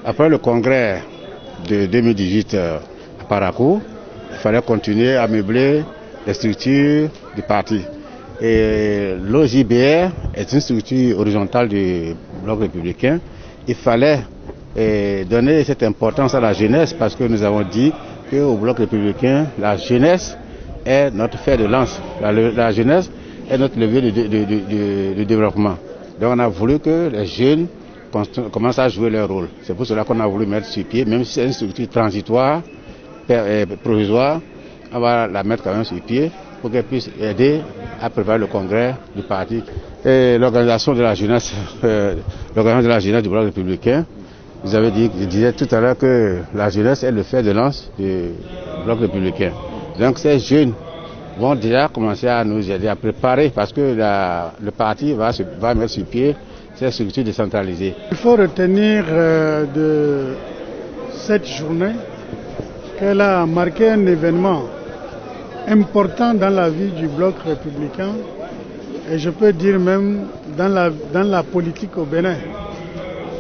Après le congrès de 2018 à Parakou, il fallait continuer à meubler les structures du parti. Et l'OJBR est une structure horizontale du Bloc républicain. Il fallait donner cette importance à la jeunesse parce que nous avons dit qu'au Bloc républicain, la jeunesse est notre fer de lance. La jeunesse est notre levier de développement. Donc on a voulu que les jeunes commencent à jouer leur rôle. C'est pour cela qu'on a voulu mettre sur pied, même si c'est une structure transitoire, provisoire, on va la mettre quand même sur pied pour qu'elle puisse aider à préparer le congrès du parti. Et l'organisation de la jeunesse, du Bloc républicain, vous avez dit, je disais tout à l'heure que la jeunesse est le fer de lance du Bloc républicain. Donc ces jeunes vont déjà commencer à nous aider à préparer parce que le parti va mettre sur pied ces structures décentralisées. Il faut retenir de cette journée qu'elle a marqué un événement important dans la vie du Bloc républicain et je peux dire même dans la politique au Bénin.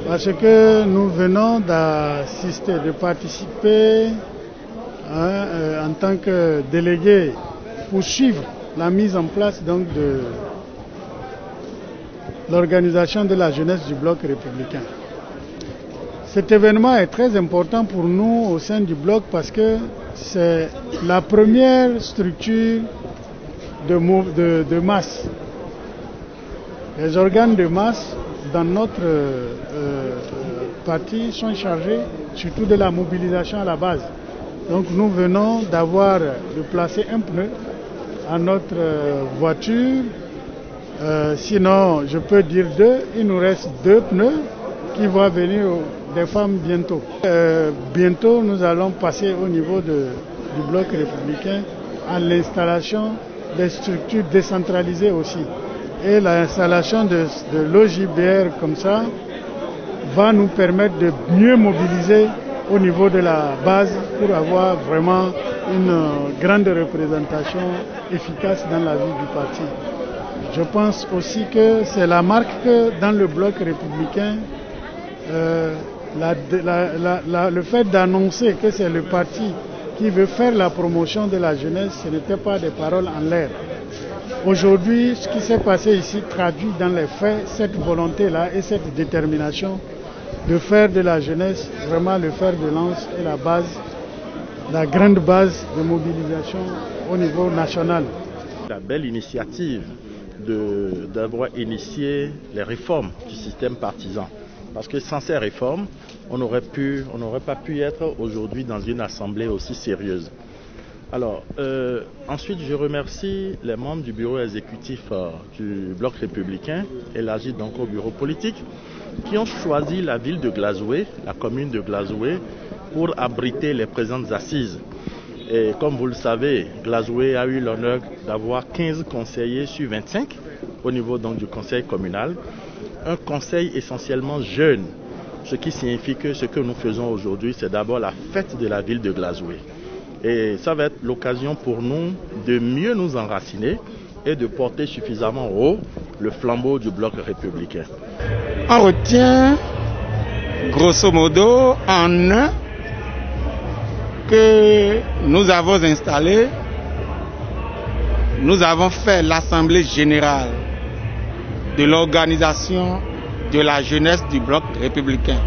Parce que nous venons d'assister, de participer en tant que délégué pour suivre la mise en place donc de l'organisation de la jeunesse du Bloc républicain. Cet événement est très important pour nous au sein du Bloc parce que c'est la première structure de masse. Les organes de masse dans notre parti sont chargés surtout de la mobilisation à la base. Donc nous venons de placer un pneu à notre voiture. Sinon, je peux dire il nous reste 2 pneus qui vont venir des femmes bientôt. Bientôt, nous allons passer au niveau du Bloc républicain à l'installation des structures décentralisées aussi. Et l'installation de l'OJBR comme ça va nous permettre de mieux mobiliser au niveau de la base pour avoir vraiment une grande représentation efficace dans la vie du parti. Je pense aussi que c'est la marque que dans le Bloc républicain, le fait d'annoncer que c'est le parti qui veut faire la promotion de la jeunesse, ce n'était pas des paroles en l'air. Aujourd'hui, ce qui s'est passé ici traduit dans les faits cette volonté-là et cette détermination de faire de la jeunesse vraiment le fer de lance et la grande base de mobilisation au niveau national. La belle initiative d'avoir initié les réformes du système partisan. Parce que sans ces réformes, on n'aurait pas pu être aujourd'hui dans une assemblée aussi sérieuse. Alors, ensuite, je remercie les membres du bureau exécutif du Bloc républicain, élargi donc au bureau politique, qui ont choisi la ville de Glazoué, la commune de Glazoué, pour abriter les présentes assises. Et comme vous le savez, Glazoué a eu l'honneur d'avoir 15 conseillers sur 25 au niveau donc du conseil communal. Un conseil essentiellement jeune, ce qui signifie que ce que nous faisons aujourd'hui, c'est d'abord la fête de la ville de Glazoué. Et ça va être l'occasion pour nous de mieux nous enraciner et de porter suffisamment haut le flambeau du Bloc républicain. On retient grosso modo en un que nous avons installé, nous avons fait l'assemblée générale de l'organisation de la jeunesse du Bloc républicain.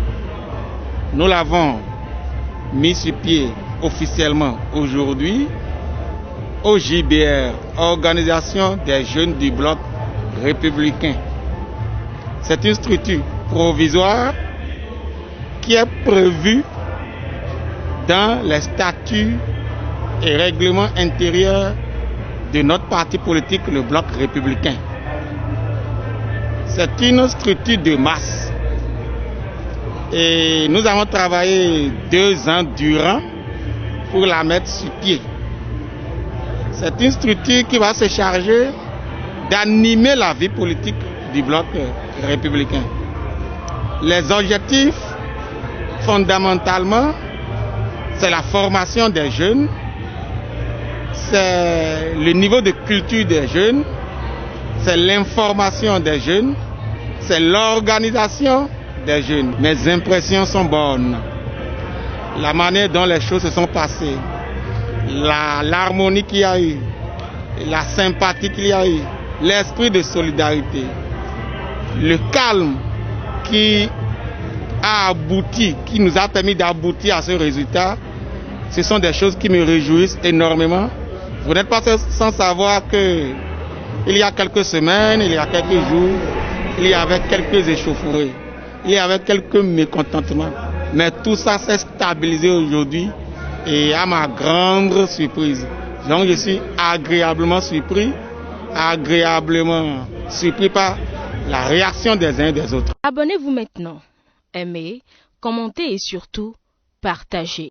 Nous l'avons mis sur pied officiellement aujourd'hui au JBR, Organisation des jeunes du Bloc républicain. C'est une structure provisoire qui est prévue dans les statuts et règlements intérieurs de notre parti politique, le Bloc républicain. C'est une structure de masse et nous avons travaillé 2 ans durant pour la mettre sur pied. C'est une structure qui va se charger d'animer la vie politique du Bloc républicain. Les objectifs, fondamentalement, c'est la formation des jeunes, c'est le niveau de culture des jeunes, c'est l'information des jeunes, c'est l'organisation des jeunes. Mes impressions sont bonnes. La manière dont les choses se sont passées, l'harmonie qu'il y a eu, la sympathie qu'il y a eu, l'esprit de solidarité, le calme qui a abouti, qui nous a permis d'aboutir à ce résultat, ce sont des choses qui me réjouissent énormément. Vous n'êtes pas sans savoir que il y a quelques semaines, il y a quelques jours, il y avait quelques échauffourées, il y avait quelques mécontentements. Mais tout ça s'est stabilisé aujourd'hui et à ma grande surprise. Donc je suis agréablement surpris par la réaction des uns et des autres. Abonnez-vous maintenant, aimez, commentez et surtout partagez.